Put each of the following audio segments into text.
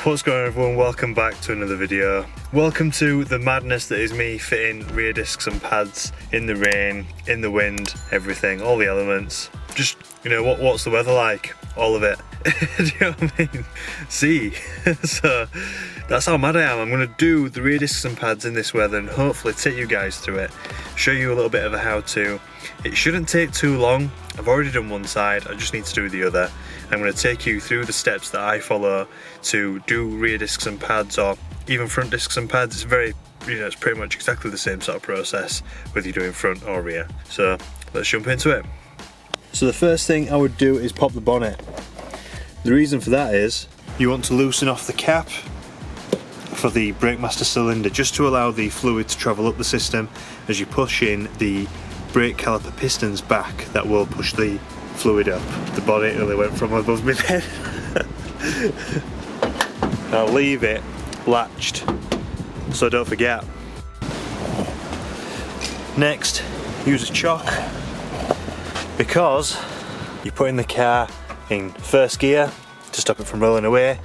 What's going on everyone, welcome back to another video. Welcome to the madness that is me fitting rear discs and pads in the rain, in the wind, everything, all the elements. Just, you know, what's the weather like? All of it. Do you know what I mean? See? So, that's how mad I am. I'm going to do the rear discs and pads in this weather and hopefully take you guys through it. Show you a little bit of a how-to. It shouldn't take too long. I've already done one side, I just need to do the other. I'm going to take you through the steps that I follow to do rear discs and pads, or even front discs and pads. It's very, you know, it's pretty much exactly the same sort of process whether you're doing front or rear. So let's jump into it. So the first thing I would do is pop the bonnet. The reason for that is you want to loosen off the cap for the brake master cylinder just to allow the fluid to travel up the system as you push in the brake caliper pistons back. That will push the fluid up. The bonnet only went from above my head. Now leave it latched so don't forget. Next, use a chock because you're putting the car in first gear to stop it from rolling away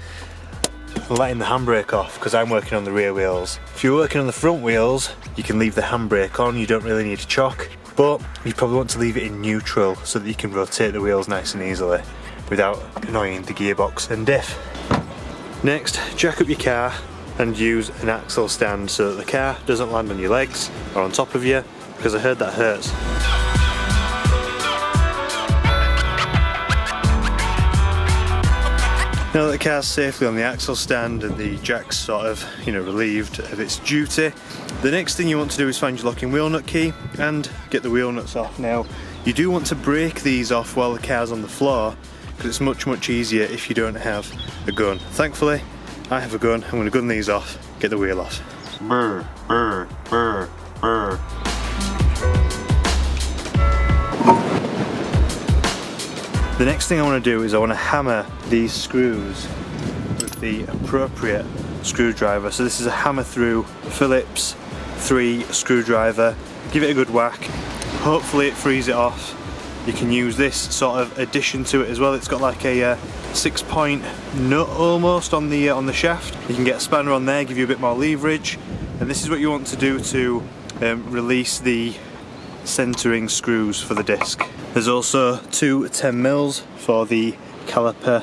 and letting the handbrake off, because I'm working on the rear wheels. If you're working on the front wheels, you can leave the handbrake on, you don't really need a chock. But you probably want to leave it in neutral so that you can rotate the wheels nice and easily without annoying the gearbox and diff. Next, jack up your car and use an axle stand so that the car doesn't land on your legs or on top of you, because I heard that hurts. Now that the car's safely on the axle stand and the jack's sort of, you know, relieved of its duty, the next thing you want to do is find your locking wheel nut key and get the wheel nuts off. Now, you do want to break these off while the car's on the floor, because it's much easier if you don't have a gun. Thankfully, I have a gun. I'm going to gun these off, get the wheel off. Brr, brr, brr, brr. The next thing I want to do is I want to hammer these screws with the appropriate screwdriver. So this is a hammer through Phillips 3 screwdriver. Give it a good whack. Hopefully it frees it off. You can use this sort of addition to it as well. It's got like a 6-point nut almost on the shaft. You can get a spanner on there, give you a bit more leverage. And this is what you want to do to release the centering screws for the disc. There's also two 10mm for the Caliper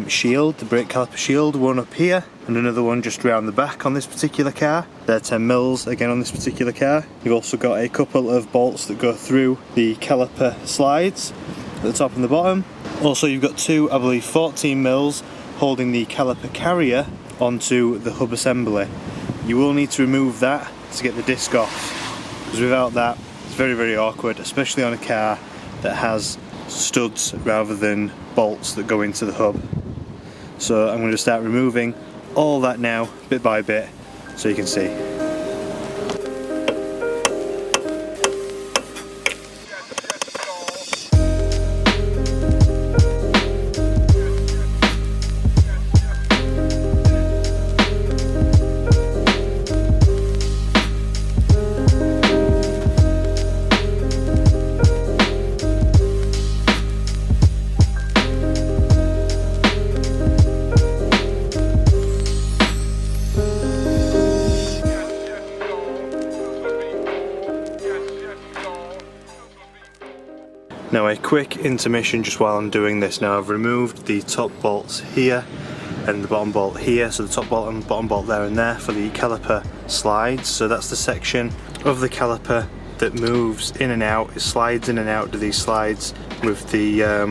Shield, the Brake Caliper Shield, one up here and another one just round the back on this particular car. They're 10mm again on this particular car. You've also got a couple of bolts that go through the Caliper Slides at the top and the bottom. Also you've got two, I believe, 14mm holding the Caliper Carrier onto the hub assembly. You will need to remove that to get the disc off, because without that it's very awkward, especially on a car that has studs rather than bolts that go into the hub. So I'm going to start removing all that now, bit by bit, so you can see. Now a quick intermission just while I'm doing this. Now I've removed the top bolts here and the bottom bolt here, so the top bolt and bottom bolt there and there for the Caliper Slides. So that's the section of the caliper that moves in and out, it slides in and out to these slides with the, there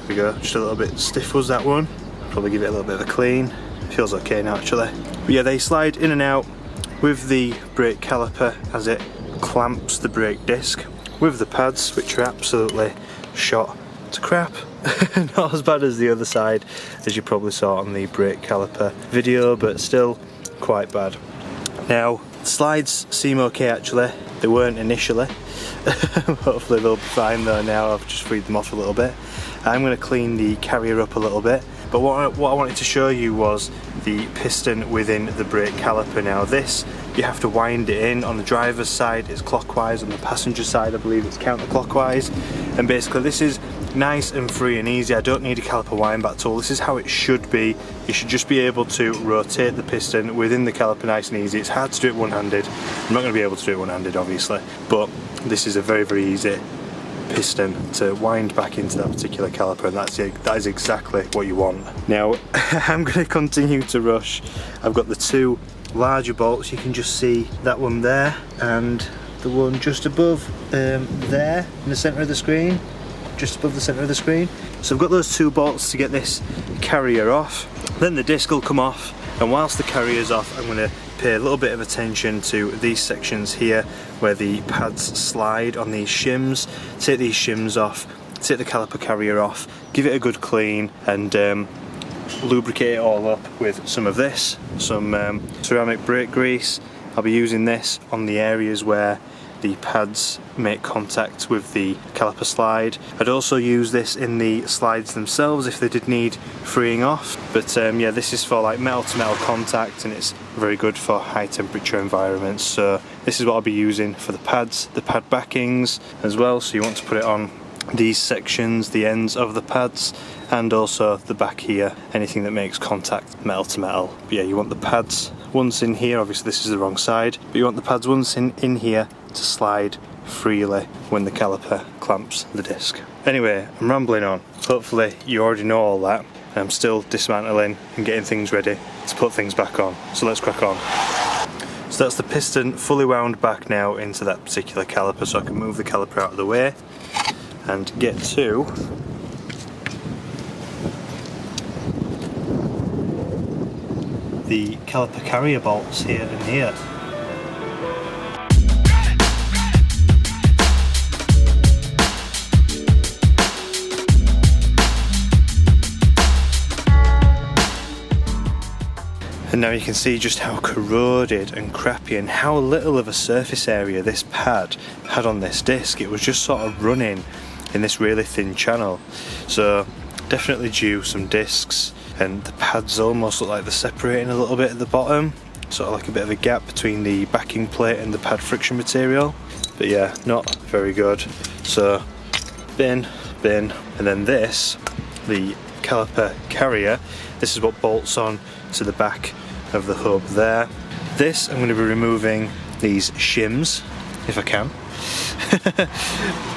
we go, just a little bit stiff was that one. Probably give it a little bit of a clean. Feels okay now actually. But yeah, they slide in and out with the brake caliper as it clamps the brake disc with the pads, which are absolutely shot to crap. Not as bad as the other side, as you probably saw on the brake caliper video, but still quite bad. Now, the slides seem okay actually. They weren't initially. Hopefully they'll be fine though now. I've just freed them off a little bit. I'm going to clean the carrier up a little bit. But what I wanted to show you was the piston within the brake caliper. Now this, you have to wind it in. On the driver's side it's clockwise, on the passenger side I believe it's counterclockwise, and basically this is nice and free and easy. I don't need a caliper wind back tool. This is how it should be. You should just be able to rotate the piston within the caliper nice and easy. It's hard to do it one-handed. I'm not going to be able to do it one-handed obviously, but this is a very, very easy piston to wind back into that particular caliper, and that is exactly what you want. Now I'm going to continue to rush. I've got the two larger bolts. You can just see that one there and the one just above there in the centre of the screen, just above the centre of the screen. So I've got those two bolts to get this carrier off. Then the disc will come off, and whilst the carrier's off I'm going to pay a little bit of attention to these sections here where the pads slide on these shims. Take these shims off, take the caliper carrier off, give it a good clean, and lubricate it all up with some of this, some ceramic brake grease. I'll be using this on the areas where the pads make contact with the caliper slide. I'd also use this in the slides themselves if they did need freeing off, but yeah, this is for like metal to metal contact, and it's very good for high temperature environments. So this is what I'll be using for the pads, the pad backings as well. So you want to put it on these sections, the ends of the pads, and also the back here, anything that makes contact metal to metal. But yeah, you want the pads once in here, obviously this is the wrong side, but you want the pads once in here to slide freely when the caliper clamps the disc. Anyway, I'm rambling on. Hopefully you already know all that. I'm still dismantling and getting things ready to put things back on. So let's crack on. So that's the piston fully wound back now into that particular caliper, so I can move the caliper out of the way and get to the caliper carrier bolts here and here. And now you can see just how corroded and crappy and how little of a surface area this pad had on this disc. It was just sort of running in this really thin channel. So definitely due some discs, and the pads almost look like they're separating a little bit at the bottom, sort of like a bit of a gap between the backing plate and the pad friction material. But yeah, not very good. So bin, and then this, the Caliper Carrier, this is what bolts on to the back of the hub there. This, I'm going to be removing these shims if I can.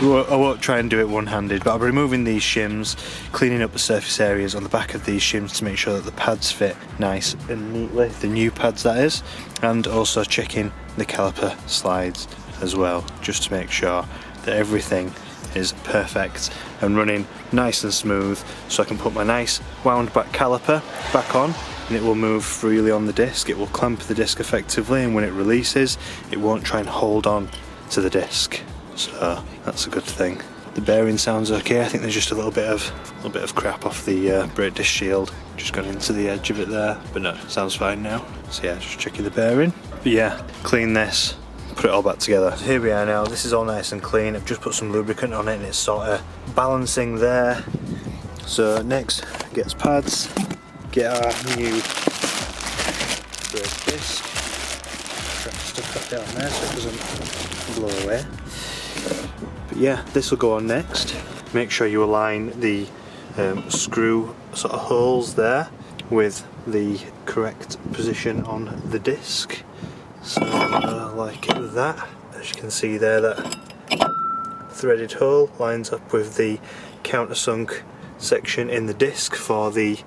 I won't try and do it one-handed, but I'll be removing these shims, cleaning up the surface areas on the back of these shims to make sure that the pads fit nice and neatly, the new pads that is, and also checking the caliper slides as well, just to make sure that everything is perfect and running nice and smooth, so I can put my nice wound back caliper back on and it will move freely on the disc. It will clamp the disc effectively, and when it releases it won't try and hold on to the disc, so that's a good thing. The bearing sounds okay. I think there's just a little bit of crap off the brake disc shield, just got into the edge of it there, but no, it sounds fine now. So yeah, just checking the bearing. But yeah, clean this, put it all back together. So here we are now, this is all nice and clean. I've just put some lubricant on it and it's sort of balancing there. So next, get its pads, get our new brake disc, try to stuff that down there so it doesn't blow away. But yeah, this will go on next. Make sure you align the screw sort of holes there with the correct position on the disc. So like that, as you can see there, that threaded hole lines up with the countersunk section in the disc for the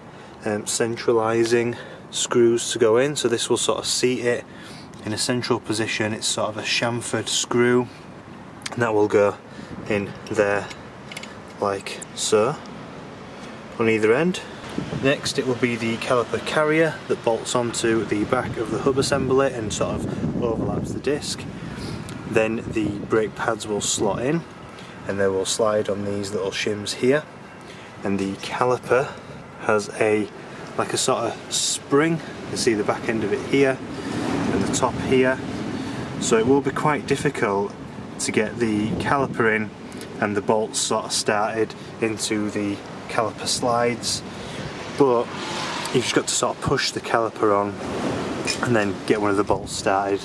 centralising screws to go in. So this will sort of seat it in a central position. It's sort of a chamfered screw, and that will go in there like so on either end. Next it will be the Caliper Carrier that bolts onto the back of the hub assembly and sort of overlaps the disc. Then the brake pads will slot in and they will slide on these little shims here, and the caliper has like a sort of spring. You can see the back end of it here and the top here, so it will be quite difficult to get the caliper in and the bolts sort of started into the caliper slides. but you've just got to sort of push the caliper on and then get one of the bolts started,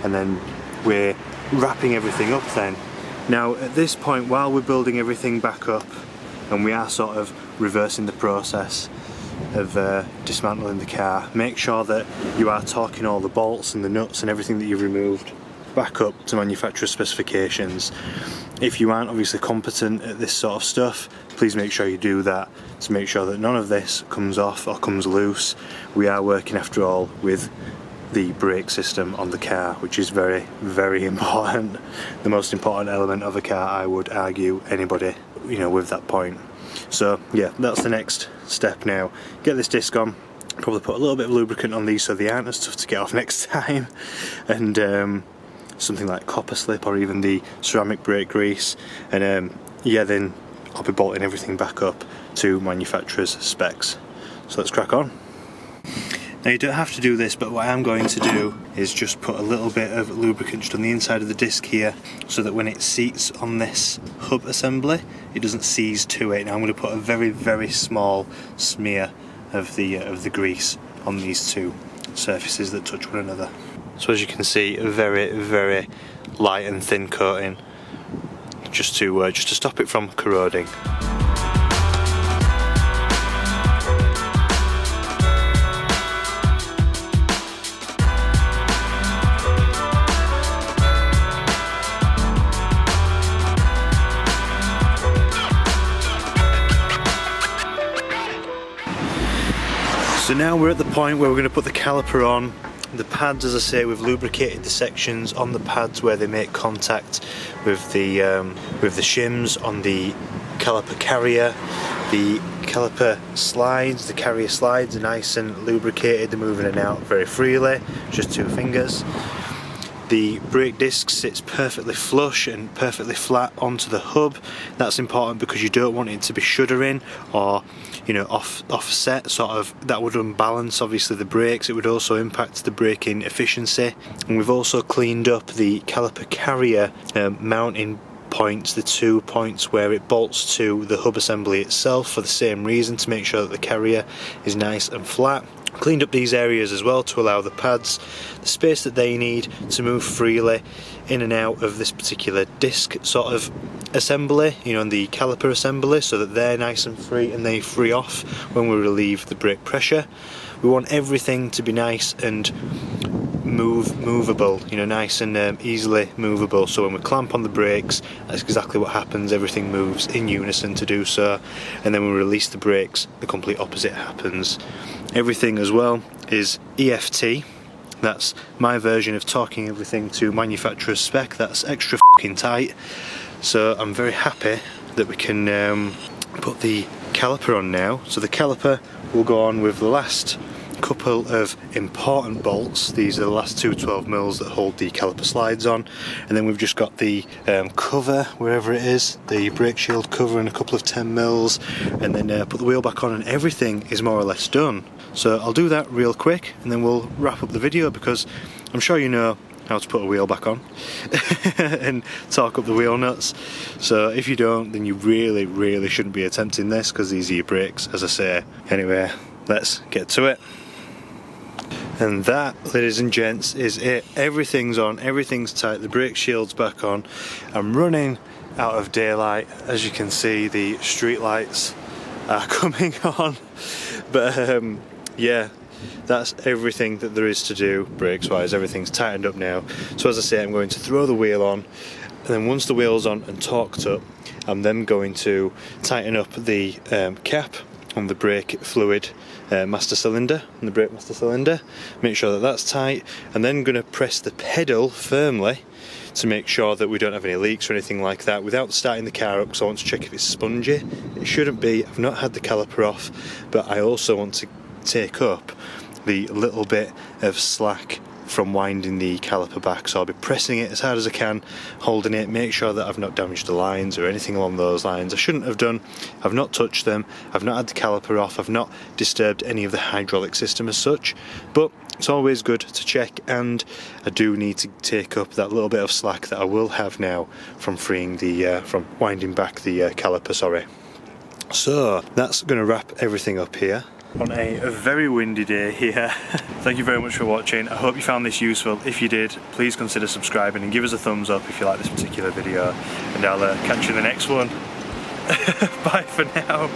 and then we're wrapping everything up then. Now at this point, while we're building everything back up and we are sort of reversing the process of dismantling the car, make sure that you are torquing all the bolts and the nuts and everything that you've removed back up to manufacturer's specifications. If you aren't obviously competent at this sort of stuff, please make sure you do that to make sure that none of this comes off or comes loose. We are working, after all, with the brake system on the car, which is very, very important. The most important element of a car, I would argue, anybody, you know, with that point. So yeah, that's the next step now. Get this disc on, probably put a little bit of lubricant on these so they aren't as tough to get off next time, and something like copper slip or even the ceramic brake grease, and yeah, then I'll be bolting everything back up to manufacturer's specs. So let's crack on. Now you don't have to do this, but what I am going to do is just put a little bit of lubricant just on the inside of the disc here, so that when it seats on this hub assembly, it doesn't seize to it. Now I'm going to put a very, very small smear of the grease on these two surfaces that touch one another. So as you can see, a very, very light and thin coating, just to stop it from corroding. So now we're at the point where we're going to put the caliper on. The pads, as I say, we've lubricated the sections on the pads where they make contact with the shims on the Caliper Carrier. The Caliper Slides, the Carrier Slides, are nice and lubricated. They're moving in and out very freely, just two fingers. The brake disc sits perfectly flush and perfectly flat onto the hub. That's important because you don't want it to be shuddering or, you know, offset, sort of. That would unbalance obviously the brakes. It would also impact the braking efficiency. And we've also cleaned up the Caliper Carrier mounting points, the 2 points where it bolts to the hub assembly itself, for the same reason, to make sure that the Carrier is nice and flat. Cleaned up these areas as well to allow the pads the space that they need to move freely in and out of this particular disc sort of assembly, you know, and the caliper assembly, so that they're nice and free and they free off when we relieve the brake pressure. We want everything to be nice and movable, you know, nice and easily movable, so when we clamp on the brakes, that's exactly what happens. Everything moves in unison to do so, and then when we release the brakes, the complete opposite happens. Everything as well is EFT. That's my version of torquing everything to manufacturer's spec. That's extra fucking tight, so I'm very happy that we can put the caliper on now. So the caliper will go on with the last couple of important bolts. These are the last two 12mm that hold the Caliper Slides on, and then we've just got the cover, wherever it is, the brake shield cover, and a couple of 10mm, and then put the wheel back on, and everything is more or less done. So I'll do that real quick and then we'll wrap up the video, because I'm sure you know how to put a wheel back on and torque up the wheel nuts. So if you don't, then you really shouldn't be attempting this, because these are your brakes, as I say. Anyway, let's get to it. And that, ladies and gents, is it. Everything's on, everything's tight, the brake shield's back on. I'm running out of daylight. As you can see, the street lights are coming on. But yeah, that's everything that there is to do brakes wise. Everything's tightened up now. So as I say, I'm going to throw the wheel on, and then once the wheel's on and torqued up, I'm then going to tighten up the cap on the brake fluid master cylinder, and the brake master cylinder, make sure that that's tight, and then going to press the pedal firmly to make sure that we don't have any leaks or anything like that without starting the car up, because I want to check if it's spongy. It shouldn't be. I've not had the caliper off, but I also want to take up the little bit of slack from winding the caliper back, so I'll be pressing it as hard as I can, holding it, make sure that I've not damaged the lines or anything along those lines. I shouldn't have done. I've not touched them, I've not had the caliper off, I've not disturbed any of the hydraulic system as such, but it's always good to check, and I do need to take up that little bit of slack that I will have now from freeing the from winding back the caliper, sorry. So that's going to wrap everything up here. on a very windy day here. Thank you very much for watching. I hope you found this useful. If you did, please consider subscribing and give us a thumbs up if you like this particular video, and I'll catch you in the next one. Bye for now.